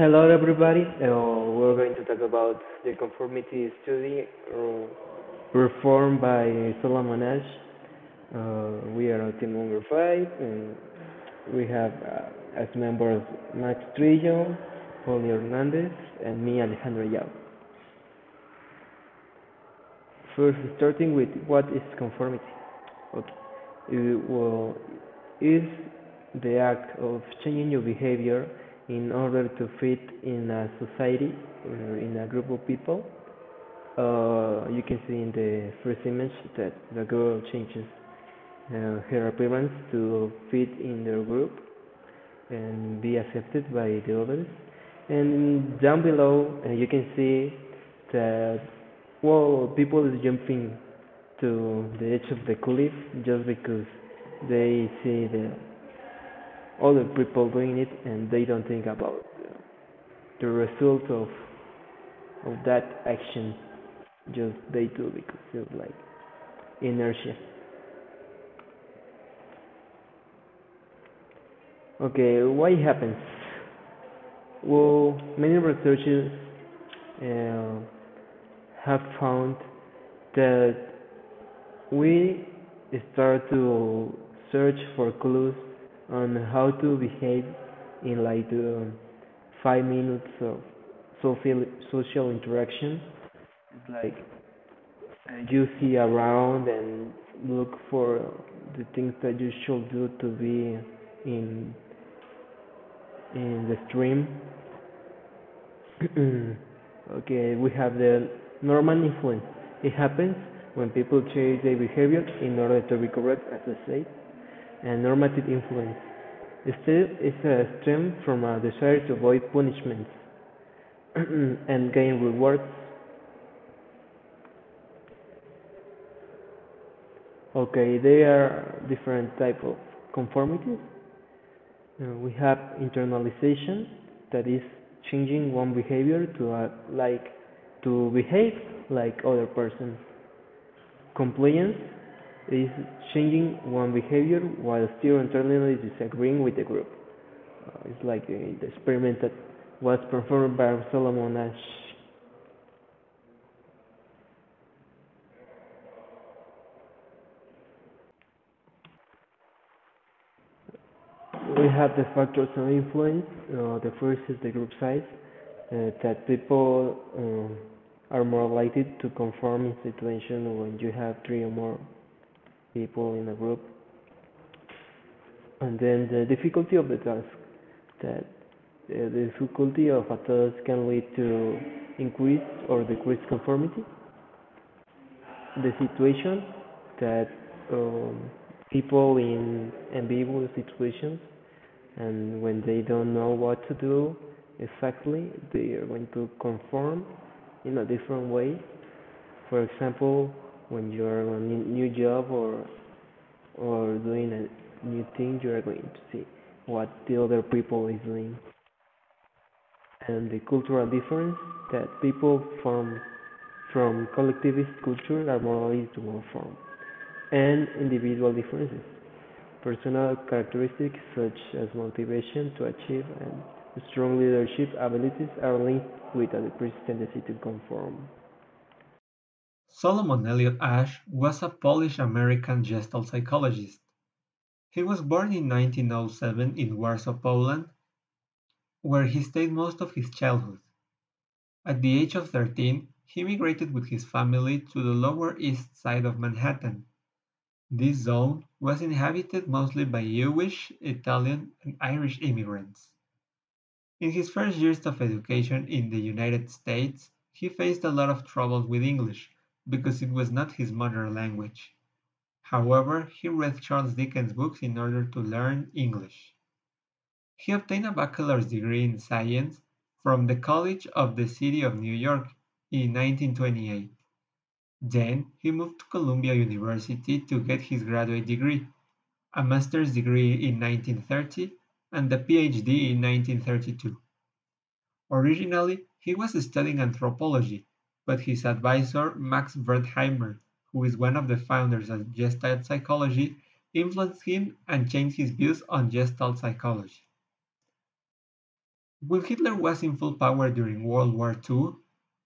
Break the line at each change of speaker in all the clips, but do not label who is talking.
Hello, everybody. We're going to talk about the conformity study performed by Solomon Asch. We are on team number five, and we have as members Max Trillo, Julio Hernandez, and me, Alejandro Yao. First, starting with what is conformity? Okay. Well, is the act of changing your behavior in order to fit in a society or in a group of people. You can see in the first image that the girl changes her appearance to fit in their group and be accepted by the others. And down below, you can see that people is jumping to the edge of the cliff just because they see the other people doing it and they don't think about the result of that action. Just they do because it's like inertia. Okay, why it happens? Well, many researchers uh, have found that we start to search for clues on how to behave in like the 5 minutes of social interaction. It's like you see around and look for the things that you should do to be in in the stream. Okay, we have the normal influence. It happens when people change their behavior in order to be correct, as I say, and normative influence. Still, it's a stem from a desire to avoid punishments and gain rewards. Okay, there are different type of conformities. We have internalization, that is changing one behavior to behave like other person. Compliance is changing one behavior while still internally disagreeing with the group. It's like the experiment that was performed by Solomon Asch. We have the factors of influence. The first is the group size, that people are more likely to conform in situations when you have three or more people in a group. And then the difficulty of the task, that the difficulty of a task can lead to increase or decrease conformity. The situation that people in ambiguous situations and when they don't know what to do exactly, they are going to conform in a different way. For example, when you're on a new job or doing a new thing, you are going to see what the other people is doing, and the cultural difference that people from collectivist culture are more likely to conform, and individual differences. Personal characteristics such as motivation to achieve and strong leadership abilities are linked with a decreased tendency to conform.
Solomon Asch was a Polish-American Gestalt psychologist. He was born in 1907 in Warsaw, Poland, where he stayed most of his childhood. At the age of 13, he migrated with his family to the Lower East Side of Manhattan. This zone was inhabited mostly by Jewish, Italian, and Irish immigrants. In his first years of education in the United States, he faced a lot of trouble with English because it was not his mother language. However, he read Charles Dickens books in order to learn English. He obtained a bachelor's degree in science from the College of the City of New York in 1928. Then he moved to Columbia University to get his graduate degree, a master's degree in 1930, and a PhD in 1932. Originally, he was studying anthropology, but his advisor, Max Wertheimer, who is one of the founders of Gestalt psychology, influenced him and changed his views on Gestalt psychology. While Hitler was in full power during World War II,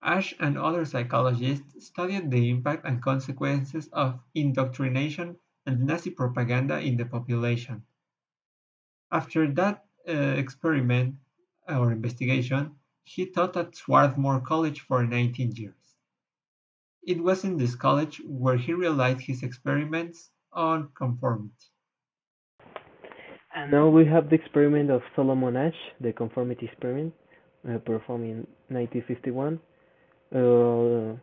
Asch and other psychologists studied the impact and consequences of indoctrination and Nazi propaganda in the population. After that experiment or investigation, he taught at Swarthmore College for 19 years. It was in this college where he realized his experiments on conformity.
And now we have the experiment of Solomon Asch, the conformity experiment, performed in 1951. Uh,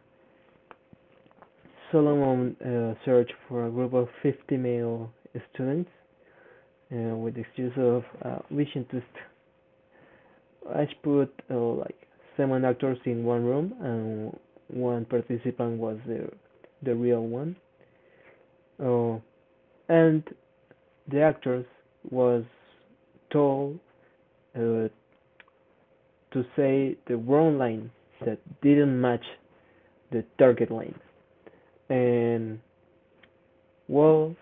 Solomon searched for a group of 50 male students with the excuse of vision test. Asch put like 7 actors in one room, and one participant was the real one. Uh, and the actors was told uh, to say the wrong line that didn't match the target line. And well,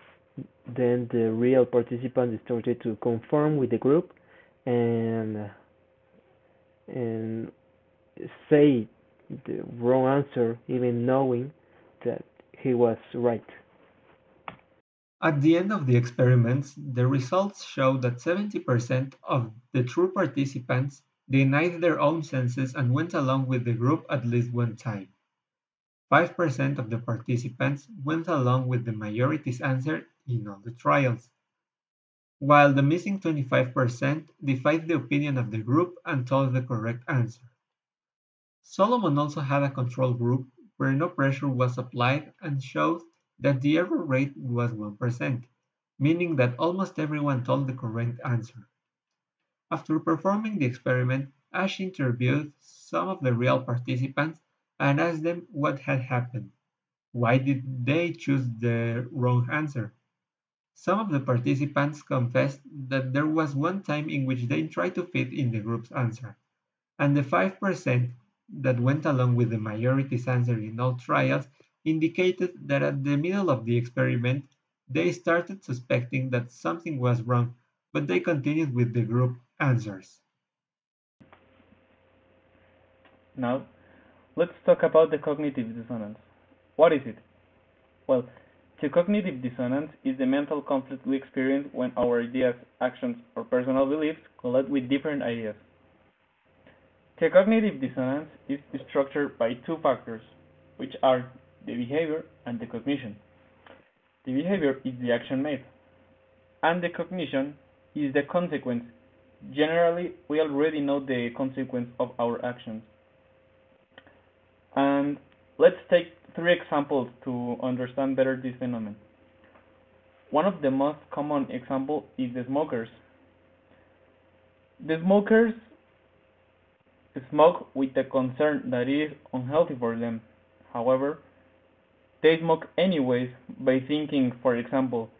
then the real participant started to conform with the group and and say the wrong answer, even knowing that he was right.
At the end of the experiments, the results showed that 70% of the true participants denied their own senses and went along with the group at least one time. 5% of the participants went along with the majority's answer in all the trials, while the missing 25% defied the opinion of the group and told the correct answer. Solomon also had a control group where no pressure was applied and showed that the error rate was 1%, meaning that almost everyone told the correct answer. After performing the experiment, Ash interviewed some of the real participants and asked them what had happened. Why did they choose the wrong answer? Some of the participants confessed that there was one time in which they tried to fit in the group's answer, and the 5% that went along with the majority's answer in all trials indicated that at the middle of the experiment they started suspecting that something was wrong, but they continued with the group answers.
Now, let's talk about the cognitive dissonance. What is it? Well, the cognitive dissonance is the mental conflict we experience when our ideas, actions, or personal beliefs collide with different ideas. The cognitive dissonance is structured by two factors, which are the behavior and the cognition. The behavior is the action made, and the cognition is the consequence. Generally, we already know the consequence of our actions. And let's take three examples to understand better this phenomenon. One of the most common examples is the smokers. The smokers smoke with the concern that it is unhealthy for them. However, they smoke anyways by thinking, for example,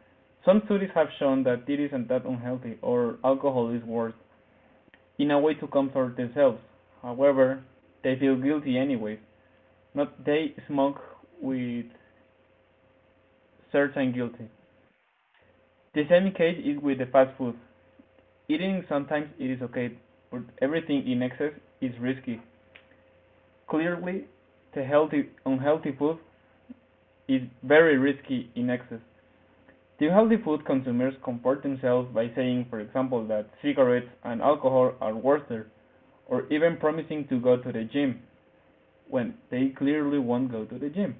some studies have shown that it isn't that unhealthy or alcohol is worse, in a way to comfort themselves. However, they feel guilty anyways. Not they smoke with certain guilty. The same case is with the fast food. Eating sometimes it is okay, but everything in excess is risky. Clearly, the unhealthy food is very risky in excess. The healthy food consumers comport themselves by saying, for example, that cigarettes and alcohol are worse, or even promising to go to the gym when they clearly won't go to the gym.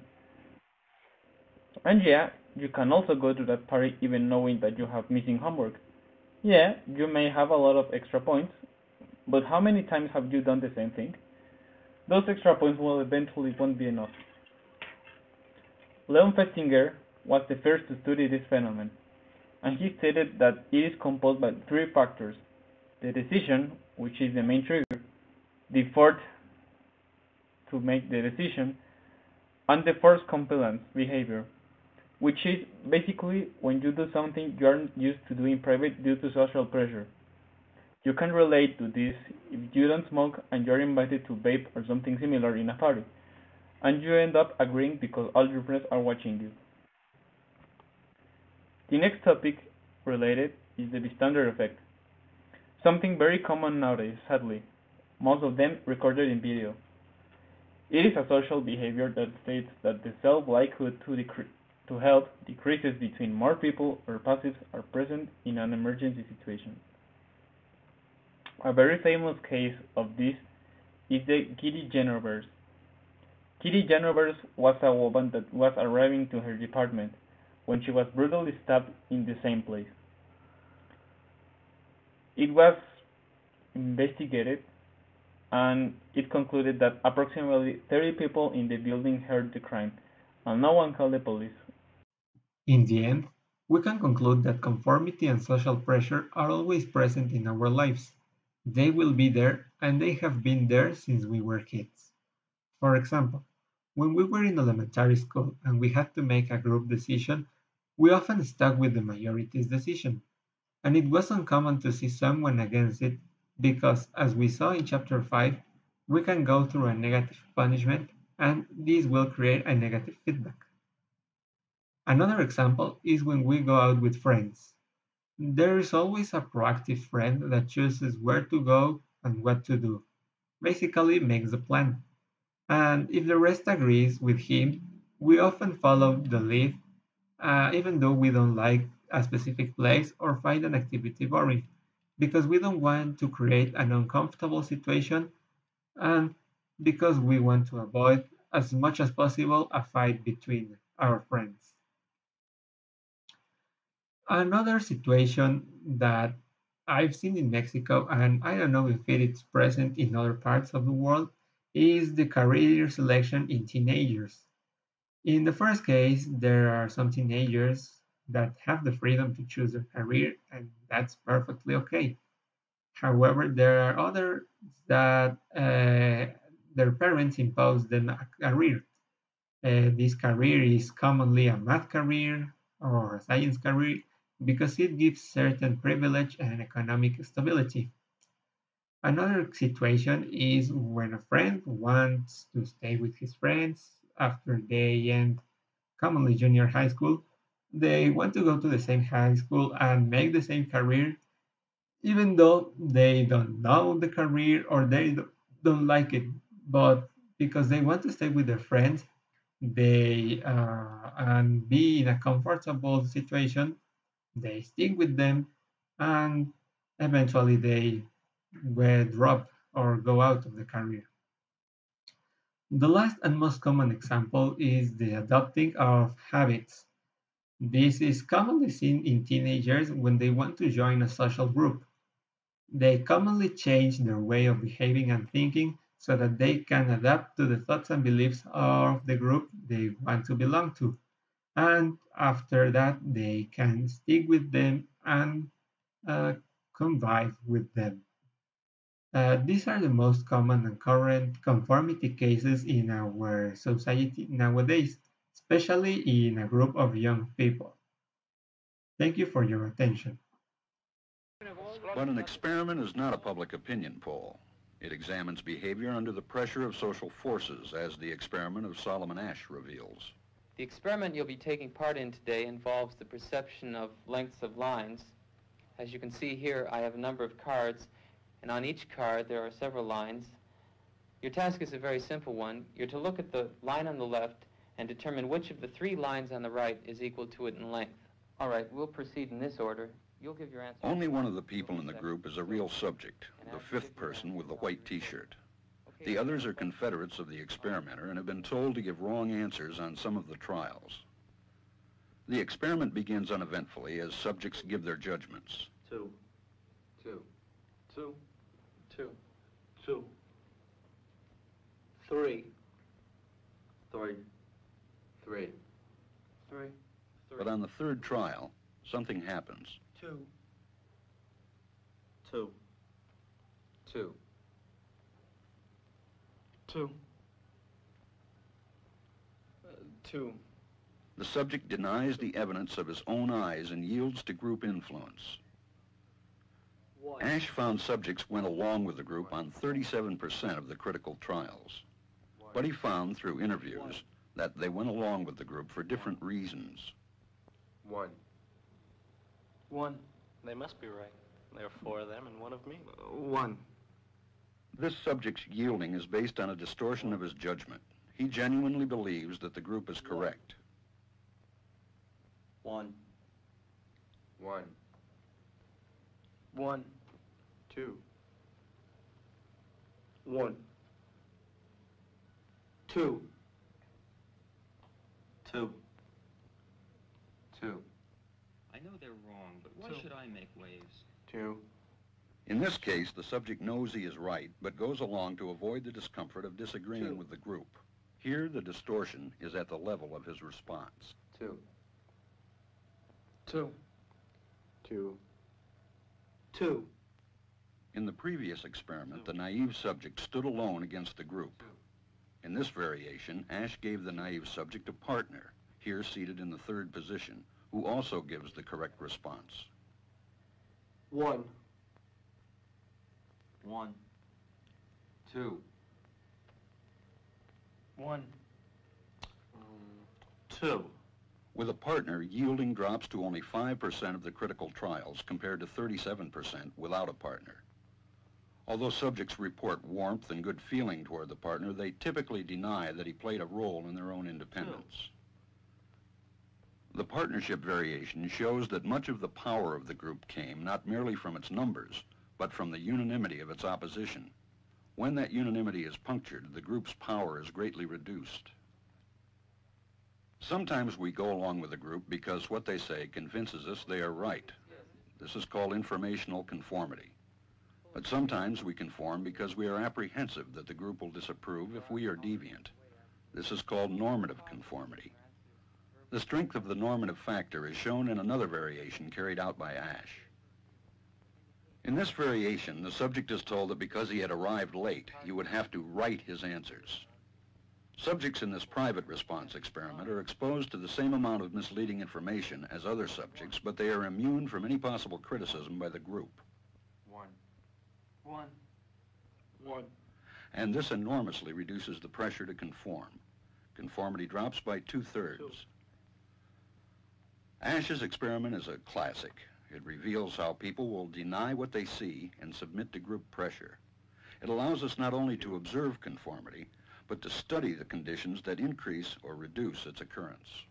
And yeah, you can also go to that party even knowing that you have missing homework. Yeah, you may have a lot of extra points, but how many times have you done the same thing? Those extra points will eventually won't be enough. Leon Festinger was the first to study this phenomenon, and he stated that it is composed by three factors: the decision, which is the main trigger, the effort to make the decision, and the forced compliance behavior, which is basically when you do something you aren't used to doing in private due to social pressure. You can relate to this if you don't smoke and you're invited to vape or something similar in a party, and you end up agreeing because all your friends are watching you. The next topic related is the bystander effect. something very common nowadays, sadly, most of them recorded in video. It is a social behavior that states that the self-likelihood to help decreases between more people or passives are present in an emergency situation. A very famous case of this is the Kitty Genovese. Kitty Genovese was a woman that was arriving to her department when she was brutally stabbed in the same place. It was investigated and it concluded that approximately 30 people in the building heard the crime, and no one called the police.
In the end, we can conclude that conformity and social pressure are always present in our lives. They will be there, and they have been there since we were kids. For example, when we were in elementary school and we had to make a group decision, we often stuck with the majority's decision, and it was uncommon to see someone against it because, as we saw in chapter 5, we can go through a negative punishment and this will create a negative feedback. Another example is when we go out with friends. There is always a proactive friend that chooses where to go and what to do, basically makes the plan. And if the rest agrees with him, we often follow the lead, even though we don't like a specific place or find an activity boring, because we don't want to create an uncomfortable situation and because we want to avoid as much as possible a fight between our friends. Another situation that I've seen in Mexico, and I don't know if it is present in other parts of the world, is the career selection in teenagers. In the first case, there are some teenagers that have the freedom to choose their career, and that's perfectly okay. However, there are others that their parents impose them a career. This career is commonly a math career or a science career because it gives certain privilege and economic stability. Another situation is when a friend wants to stay with his friends after they end commonly junior high school. They want to go to the same high school and make the same career, even though they don't know the career or they don't like it. But because they want to stay with their friends, they and be in a comfortable situation, they stick with them, and eventually they will drop or go out of the career. The last and most common example is the adopting of habits. This is commonly seen in teenagers when they want to join a social group. They commonly change their way of behaving and thinking so that they can adapt to the thoughts and beliefs of the group they want to belong to. And after that, they can stick with them and uh, convive with them. These are the most common and current conformity cases in our society nowadays, especially in a group of young people. Thank you for your attention.
But an experiment is not a public opinion poll. It examines behavior under the pressure of social forces, as the experiment of Solomon Asch reveals.
The experiment you'll be taking part in today involves the perception of lengths of lines. As you can see here, I have a number of cards, and on each card there are several lines. Your task is a very simple one. You're to look at the line on the left and determine which of the three lines on the right is equal to it in length. All right, we'll proceed in this order. You'll give your answer.
Only one of the people in the group is a real subject, the fifth person with the white T-shirt. The others are confederates of the experimenter and have been told to give wrong answers on some of the trials. The experiment begins uneventfully as subjects give their judgments.
Two. Two.
Two,
Two.
two,
Three.
three,
Three. Three.
But on the third trial, something happens.
Two.
two,
Two.
two,
Two.
The subject denies the evidence of his own eyes and yields to group influence.
one,
Asch found subjects went along with the group on 37% of the critical trials. But he found through interviews that they went along with the group for different reasons.
one.
One.
They must be right. There are 4 of them and 1 of me.
1.
This subject's yielding is based on a distortion of his judgment. He genuinely believes that the group is correct.
1.
1.
1.
2.
1. 2. 2.
2.
I know they're wrong, but why should I make waves?
2.
In this case, the subject knows he is right, but goes along to avoid the discomfort of disagreeing with the group. Here, the distortion is at the level of his response.
2.
2.
2.
2.
In the previous experiment, the naive subject stood alone against the group. In this variation, Asch gave the naive subject a partner, here seated in the 3rd position, who also gives the correct response.
1. 1.
2.
1. 2.
With a partner, yielding drops to only 5% of the critical trials compared to 37% without a partner. Although subjects report warmth and good feeling toward the partner, they typically deny that he played a role in their own independence. The partnership variation shows that much of the power of the group came not merely from its numbers, but from the unanimity of its opposition. When that unanimity is punctured, the group's power is greatly reduced. Sometimes we go along with the group because what they say convinces us they are right. This is called informational conformity. But sometimes we conform because we are apprehensive that the group will disapprove if we are deviant. This is called normative conformity. The strength of the normative factor is shown in another variation carried out by Asch. In this variation, the subject is told that because he had arrived late, he would have to write his answers. Subjects in this private response experiment are exposed to the same amount of misleading information as other subjects, but they are immune from any possible criticism by the group.
1.
1. 1.
And this enormously reduces the pressure to conform. Conformity drops by 2/3. Asch's experiment is a classic. It reveals how people will deny what they see and submit to group pressure. It allows us not only to observe conformity, but to study the conditions that increase or reduce its occurrence.